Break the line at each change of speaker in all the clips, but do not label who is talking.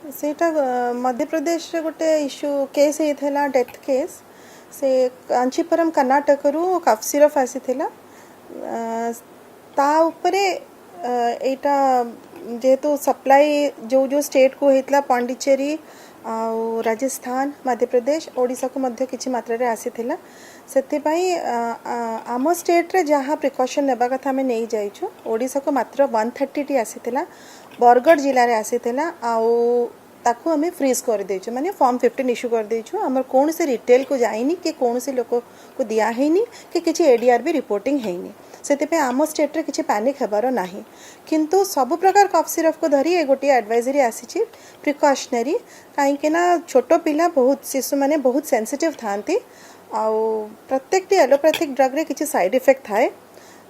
सेटा मध्य प्रदेश रे गोटे इश्यू केस होता डेथ केस से कांचीपुरम कर्नाटक रु कफ सिरफ आसीथिला ता उपरे एटा जेहेतु सप्लाई जो जो स्टेट को होता पांडिचेरी राजस्थान मध्य प्रदेश ओडिशा को मध्य किछि मात्रा रे आसीथिला सेथिपाई आम स्टेट रे जहाँ प्रिकॉशन नेबा कथा आमे नहीं जाइछु ओडिशा को मात्र 130 टी आसीथिला बरगढ़ जिले में आसीथिला आउ ताकू आम फ्रीज कर देछु माने फॉर्म 15 इश्यू कर देछु हमर कौन से रिटेल को जाइनी कि कौन से लोक को दिया हैनी कि किछि एडीआर भी रिपोर्टिंग हैनी से आम स्टेट रे किछि पैनिक हेबार नाही किंतु सब प्रकार कफ सिरफ को धरी ए गोटे एडवाइजरी आसी प्रिकॉशनरी कहीं छोट पिला बहुत शिशु माने बहुत सेंसिटिव थांती आउ प्रत्येक एलोपैथिक ड्रग रे किछि साइड इफेक्ट थाए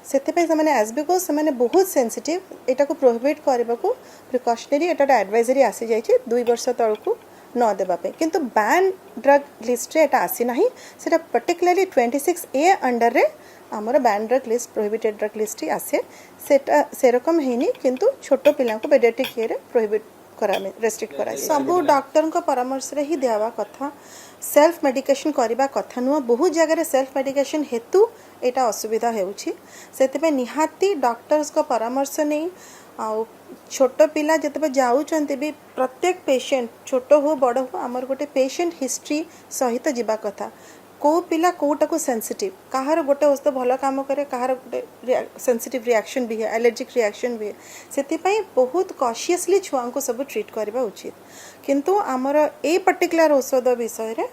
सेथिपाई से एज बिकज से बहुत सेंसिटिव एटा को प्रोहिबिट करने को प्रिकॉशनरी एटा एडवाइजरी आसी जाइए 2 वर्ष तलू न देवाई किंतु बैन ड्रग लिस्ट रे एटा आसी नाही सेटा पर्टिकुलरली 26A अंडर रे आमर ban drug list prohibited drug list आसे सेटा सेरकम हैनी किंतु छोट पिला को पेडियाट्रिक केयर प्रोहिबिट करा रेस्ट्रिक्ट करा सब डॉक्टर को परामर्श रे ही देवा कथा सेल्फ मेडिकेशन करबा कथा नुह बहुत जगह सेल्फ मेडिकेशन हेतु एटा असुविधा हेउछि सेते निहाती डॉक्टर्स को परामर्श नहीं आउ छोट पिला जतबे जाउचंती भी प्रत्येक पेशेंट छोट हो बड़ हो आमर गोटे पेशेंट हिस्ट्री सहित जीवा कथा को पिला कोटा को सेंसिटिव कहार गोटे औषध भल काम करे कहार गोटे सेंसिटिव रिएक्शन भी है एलर्जिक रिएक्शन भी है सेतिपाई बहुत कॉशियसली छुआ को सब ट्रीट करबा उचित किंतु आमर ए पर्टिकुलर औषध विषय रे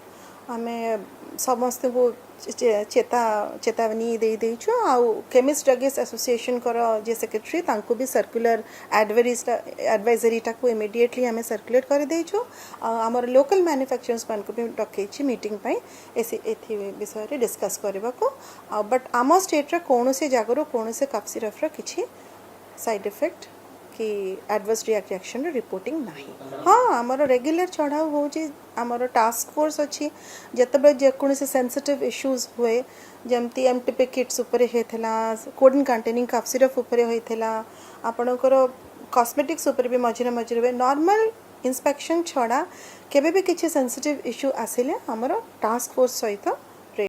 आमे समस्त को चेतावनी दे देछु आउ केमिस्ट ड्रग्स एसोसिएशन कर जे सेक्रेटरी तांको भी सर्कुलर एडवाइजरी टा को इमीडिएटली हमें सर्कुलेट कर देछु आमर लोकल मैन्युफैक्चरर्स मान को भी डकैछि मीटिंग पई एथि विषय रे डिस्कस करबा को बट आम स्टेट रे कोनोसे जागरो कोनोसे कफ सिरफ रा किछि साइड इफेक्ट कि एडवर्स रिएक्शन रिपोर्टिंग नहीं हाँ आमर रेगुलर चढ़ाऊ होची आमर टास्क फोर्स अच्छी जितेबाला जेकोसी सेंसिटिव इश्यूज हुए जमती एमटीपी किट्स उपरे होता कोडिन कंटेनिंग कफ सिरफ उपरे होता आपणकर कॉस्मेटिक्स उपरे भी मझिरे मझिरे हुए नॉर्मल इंस्पेक्शन छड़ा केबे भी किसी सेंसिटिव इश्यू आसिले आमर टास्क फोर्स सहित